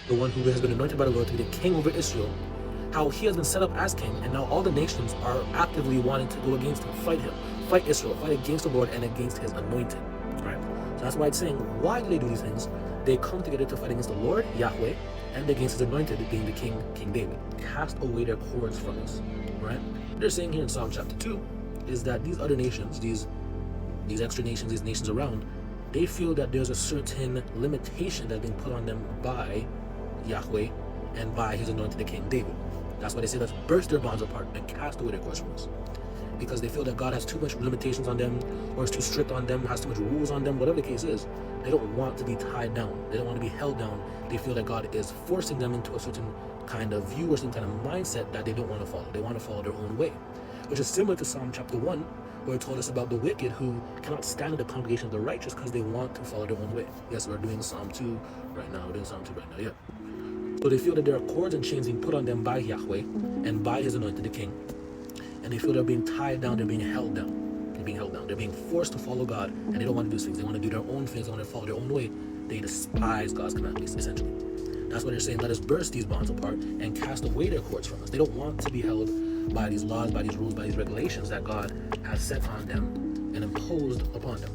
the one who has been anointed by the Lord to be the king over Israel, how he has been set up as king, and now all the nations are actively wanting to go against him, fight Israel, fight against the Lord and against his anointed. Right? So that's why it's saying, why do they do these things? They come together to fight against the Lord, Yahweh, and against his anointed, being the king, King David. Cast away their cords from us. Right? What they're saying here in Psalm chapter 2 is that these other nations, these extra nations, these nations around, they feel that there's a certain limitation that's being put on them by Yahweh and by his anointed, the King David. That's why they say, let's burst their bonds apart and cast away their cords from us. Because they feel that God has too much limitations on them, or is too strict on them, has too much rules on them, whatever the case is. They don't want to be tied down. They don't want to be held down. They feel that God is forcing them into a certain kind of view or some kind of mindset that they don't want to follow. They want to follow their own way, which is similar to Psalm chapter 1, where it told us about the wicked who cannot stand in the congregation of the righteous because they want to follow their own way. Yes, we're doing Psalm 2 right now. We're doing Psalm 2 right now, yeah. So they feel that there are cords and chains being put on them by Yahweh and by his anointed, the king. And they feel they're being tied down, they're being held down. They're being forced to follow God, and they don't want to do things. They want to do their own things, they want to follow their own way. They despise God's commandments, essentially. That's why they're saying, let us burst these bonds apart and cast away their cords from us. They don't want to be held by these laws, by these rules, by these regulations that God has set on them and imposed upon them.